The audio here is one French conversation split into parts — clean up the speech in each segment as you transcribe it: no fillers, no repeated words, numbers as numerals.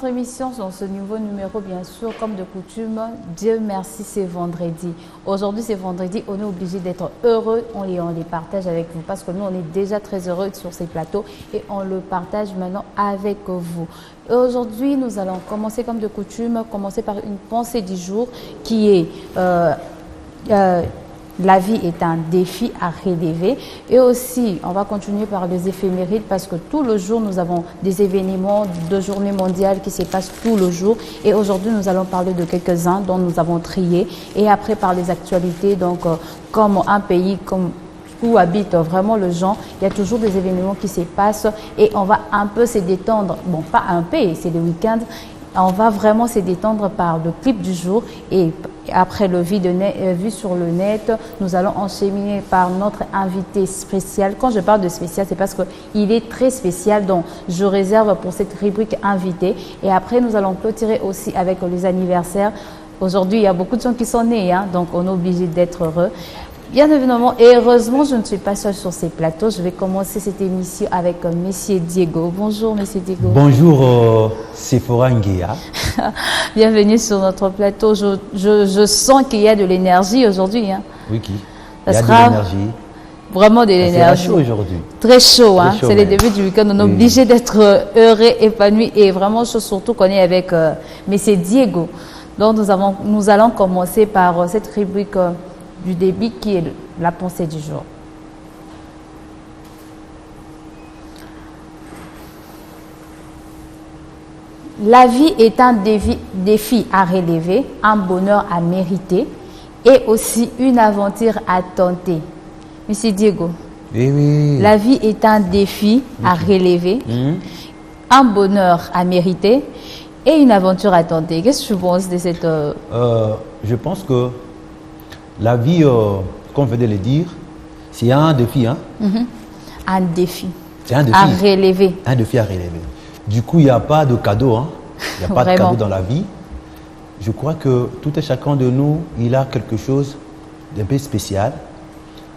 notre émission, dans ce nouveau numéro, bien sûr, comme de coutume, Dieu merci, c'est vendredi. Aujourd'hui, c'est vendredi, on est obligé d'être heureux, on les partage avec vous parce que nous, on est déjà très heureux sur ces plateaux et on le partage maintenant avec vous. Aujourd'hui, nous allons commencer comme de coutume, commencer par une pensée du jour qui est la vie est un défi à relever. Et aussi, on va continuer par les éphémérides parce que tout le jour, nous avons des événements de journée mondiale qui se passent tout le jour. Et aujourd'hui, nous allons parler de quelques-uns dont nous avons trié. Et après, par les actualités, donc comme un pays, comme où habitent vraiment les gens, il y a toujours des événements qui se passent et on va un peu se détendre. Bon, pas un peu, c'est le week-end. On va vraiment se détendre par le clip du jour et après le vu sur le net, nous allons enchaîner par notre invité spécial. Quand je parle de spécial, c'est parce qu'il est très spécial, donc je réserve pour cette rubrique invité. Et après, nous allons clôturer aussi avec les anniversaires. Aujourd'hui, il y a beaucoup de gens qui sont nés, donc on est obligé d'être heureux. Bien évidemment, et heureusement, je ne suis pas seule sur ces plateaux. Je vais commencer cette émission avec Monsieur Diego. Bonjour, Monsieur Diego. Bonjour, Sephora Nguea. Bienvenue sur notre plateau. Je sens qu'il y a de l'énergie aujourd'hui. Oui, il y a de l'énergie. Vraiment de l'énergie. C'est chaud aujourd'hui. Très chaud, c'est le début du week-end. On est obligé d'être heureux, épanoui et vraiment chaud, surtout qu'on est avec Monsieur Diego. Donc, nous allons commencer par cette rubrique du débit qui est la pensée du jour. La vie est un défi à relever, un bonheur à mériter et aussi une aventure à tenter. Monsieur Diego, oui. La vie est un défi à relever, un bonheur à mériter et une aventure à tenter. Qu'est-ce que tu penses de cette... Je pense que la vie, comme je venais de le dire, c'est un défi. Un défi. C'est un défi à relever. Un défi à relever. Du coup, il n'y a pas de cadeau. Il n'y a pas de cadeau dans la vie. Je crois que tout et chacun de nous, il a quelque chose d'un peu spécial.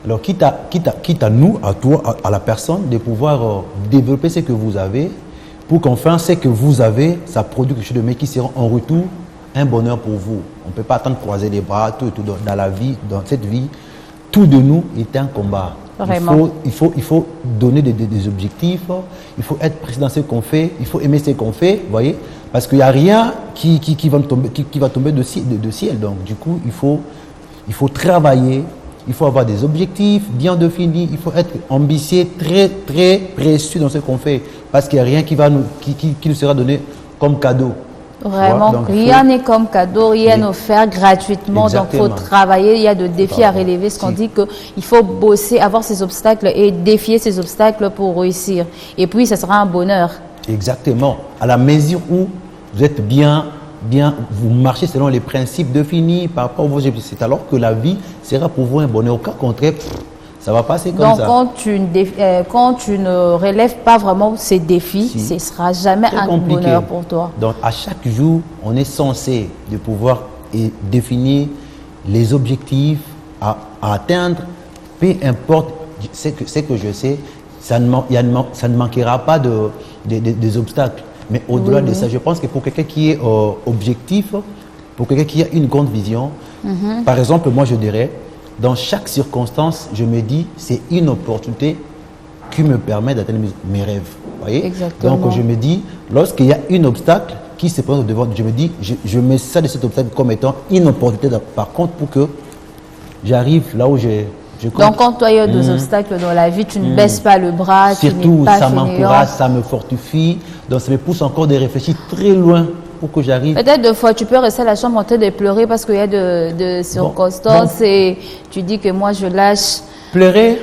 Alors, quitte à nous, à toi, à la personne, de pouvoir développer ce que vous avez, pour qu'enfin, ce que vous avez, ça produit quelque chose de mieux qui sera en retour un bonheur pour vous. On ne peut pas attendre de croiser les bras, tout et tout dans la vie, dans cette vie. Tout de nous est un combat. Il faut donner des objectifs, il faut être précis dans ce qu'on fait, il faut aimer ce qu'on fait, vous voyez, parce qu'il n'y a rien qui va tomber de ciel. Donc, du coup, il faut travailler, il faut avoir des objectifs bien définis, il faut être ambitieux, très, très précis dans ce qu'on fait, parce qu'il n'y a rien qui nous sera donné comme cadeau. Vraiment, donc, rien n'est comme cadeau, rien n'est offert gratuitement. Exactement. Donc, il faut travailler, il y a des défis à relever. Ce qu'on dit qu'il faut bosser, avoir ces obstacles et défier ces obstacles pour réussir. Et puis, ce sera un bonheur. Exactement. À la mesure où vous êtes bien, vous marchez selon les principes définis par rapport à vos objectifs. C'est alors que la vie sera pour vous un bonheur. Au cas contraire, ça va passer comme ça. Donc, quand tu ne relèves pas vraiment ces défis, ce ne sera jamais un bonheur pour toi. Donc, à chaque jour, on est censé de pouvoir définir les objectifs à atteindre. Peu importe ce que je sais, ça ne manquera pas des obstacles. Mais au-delà de ça, je pense que pour quelqu'un qui est objectif, pour quelqu'un qui a une grande vision, par exemple, moi je dirais, dans chaque circonstance, je me dis, c'est une opportunité qui me permet d'atteindre mes rêves. Voyez. Exactement. Donc, je me dis, lorsqu'il y a un obstacle qui se présente devant, je me dis, je mets ça de cet obstacle comme étant une opportunité, par contre, pour que j'arrive là où je compte. Donc, quand toi, il y a des obstacles dans la vie, tu ne baisses pas le bras, surtout, tu n'es pas ça m'encourage, ça me fortifie, donc ça me pousse encore de réfléchir très loin pour que j'arrive. Peut-être des fois, tu peux rester à la chambre en train de pleurer parce qu'il y a de circonstances et tu dis que moi, je lâche. Pleurer,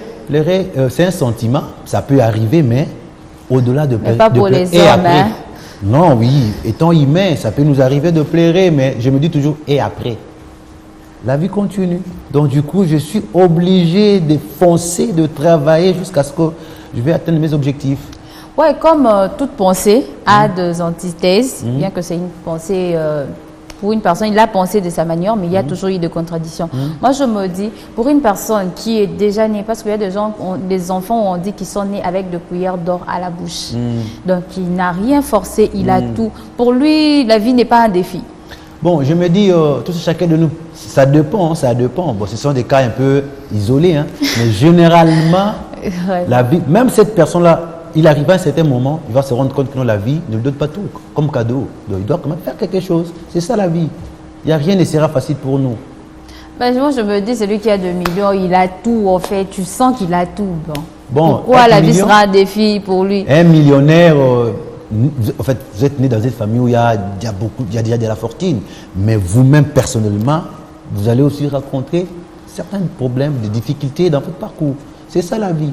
c'est un sentiment, ça peut arriver, mais au-delà de pleurer. Mais pas pour les hommes, Non, oui, étant humain, ça peut nous arriver de pleurer, mais je me dis toujours, et après? La vie continue. Donc, du coup, je suis obligé de foncer, de travailler jusqu'à ce que je vais atteindre mes objectifs. Oui, comme toute pensée a des antithèses, bien que c'est une pensée Pour une personne, il a pensé de sa manière, mais il y a toujours eu des contradictions. Moi, je me dis, pour une personne qui est déjà née, parce qu'il y a des enfants où on dit qu'ils sont nés avec des cuillères d'or à la bouche. Donc, il n'a rien forcé, il a tout. Pour lui, la vie n'est pas un défi. Bon, je me dis, tout chacun de nous, ça dépend, ça dépend. Bon, ce sont des cas un peu isolés, hein, mais généralement, la vie, même cette personne-là, il arrive à un certain moment, il va se rendre compte que non, la vie ne lui donne pas tout comme cadeau. Donc, il doit quand même faire quelque chose. C'est ça la vie. Il n'y a rien ne sera facile pour nous. Ben, moi, je me dis, celui qui a 2 millions, il a tout, en fait. Tu sens qu'il a tout. Bon, pourquoi la vie sera un défi pour lui? Un millionnaire, en fait, vous êtes né dans une famille où il y a déjà de la fortune. Mais vous-même, personnellement, vous allez aussi rencontrer certains problèmes, des difficultés dans votre parcours. C'est ça la vie.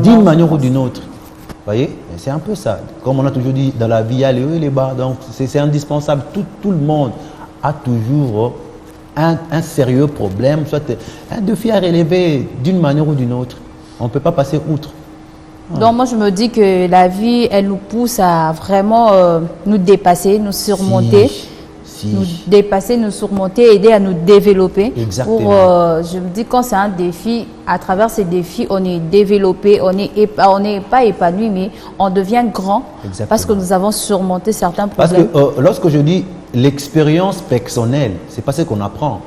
D'une manière ou d'une autre. Vous voyez, c'est un peu ça. Comme on a toujours dit, dans la vie, il y a les hauts et les bas. Donc, c'est indispensable. Tout le monde a toujours un sérieux problème, soit un défi à relever d'une manière ou d'une autre. On ne peut pas passer outre. Voilà. Donc, moi, je me dis que la vie, elle nous pousse à vraiment nous dépasser, nous surmonter. Nous dépasser, nous surmonter, aider à nous développer. Exactement. Je me dis, quand c'est un défi, à travers ces défis, on est développé, on n'est pas épanoui, mais on devient grand. Exactement. Parce que nous avons surmonté certains problèmes. Parce que lorsque je dis l'expérience personnelle, c'est pas ce qu'on apprend.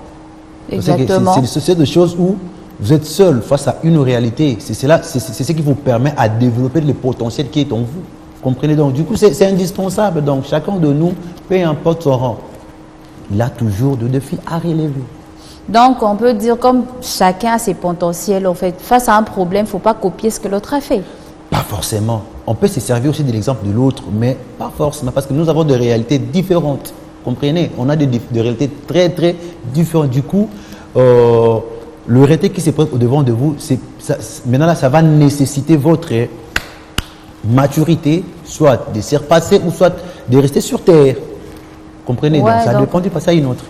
Exactement. C'est des choses où vous êtes seul face à une réalité. C'est ce qui vous permet à développer le potentiel qui est en vous. Comprenez donc. Du coup, c'est indispensable. Donc, chacun de nous, peu importe son rang, il a toujours de défis à relever. Donc, on peut dire, comme chacun a ses potentiels, en fait, face à un problème, il ne faut pas copier ce que l'autre a fait. Pas forcément. On peut se servir aussi de l'exemple de l'autre, mais pas forcément, parce que nous avons des réalités différentes. Comprenez? On a des réalités très, très différentes. Du coup, le réalité qui se présente au-devant de vous, maintenant, là, ça va nécessiter votre maturité, soit de se repasser ou soit de rester sur terre. Comprenez? Ouais, donc, ça dépend du passage à une autre.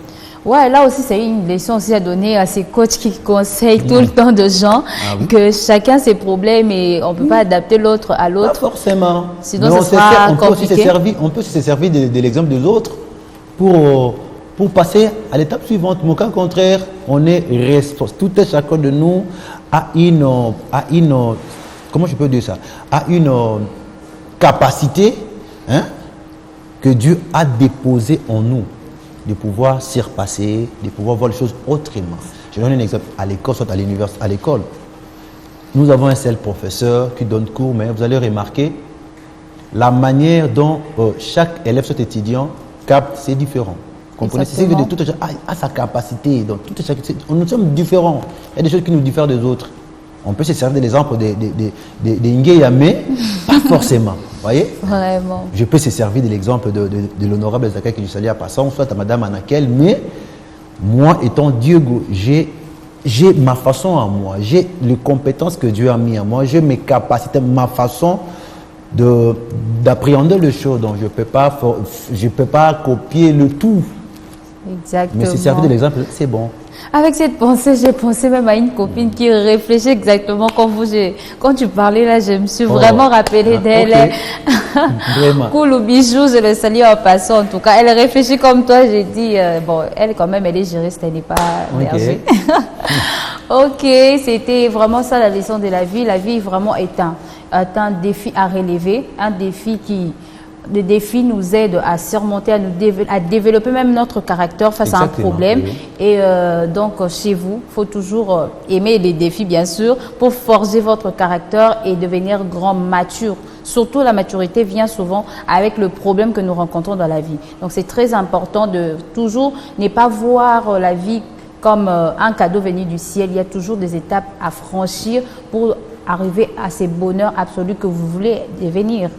Ouais, là aussi, c'est une leçon aussi à donner à ces coachs qui conseillent tout le temps de gens que chacun ses problèmes et on ne peut pas adapter l'autre à l'autre. Pas forcément. Sinon, ce sera compliqué. On peut se servir de l'exemple des autres pour passer à l'étape suivante. Mais au cas contraire, on est responsable. Tout et chacun de nous a une comment je peux dire ça? A une capacité, hein, que Dieu a déposée en nous, de pouvoir s'y repasser, de pouvoir voir les choses autrement. Je donne un exemple à l'école, soit à l'université, à l'école. Nous avons un seul professeur qui donne cours, mais vous allez remarquer la manière dont chaque élève, soit étudiant, capte, c'est différent. Vous comprenez? C'est que tout a sa capacité. Donc, nous sommes différents. Il y a des choses qui nous diffèrent des autres. On peut se servir de l'exemple de Ngeyame, pas forcément. Vous voyez? Vraiment. Je peux se servir de l'exemple de l'honorable Zakaï que je salue à passant, soit à Madame Anakel, mais moi, étant Diego, j'ai ma façon à moi, j'ai les compétences que Dieu a mis à moi, j'ai mes capacités, ma façon d'appréhender les choses. Donc, je ne peux pas copier le tout. Exactement. Mais se servir de l'exemple, c'est bon. Avec cette pensée, j'ai pensé même à une copine qui réfléchit exactement comme vous. Quand tu parlais là, je me suis vraiment rappelé d'elle. Okay. Vraiment. Cool bijou, je le salue en passant. En tout cas, elle réfléchit comme toi. J'ai dit, bon, elle quand même, elle est juriste, elle n'est pas berger. Ok, c'était vraiment ça la leçon de la vie. La vie vraiment est un défi à relever, un défi qui... Le défi nous aide à surmonter, à développer même notre caractère face à un problème. Oui. Et donc, chez vous, il faut toujours aimer les défis, bien sûr, pour forger votre caractère et devenir grand, mature. Surtout, la maturité vient souvent avec le problème que nous rencontrons dans la vie. Donc, c'est très important de toujours ne pas voir la vie comme un cadeau venu du ciel. Il y a toujours des étapes à franchir pour arriver à ces bonheurs absolus que vous voulez devenir.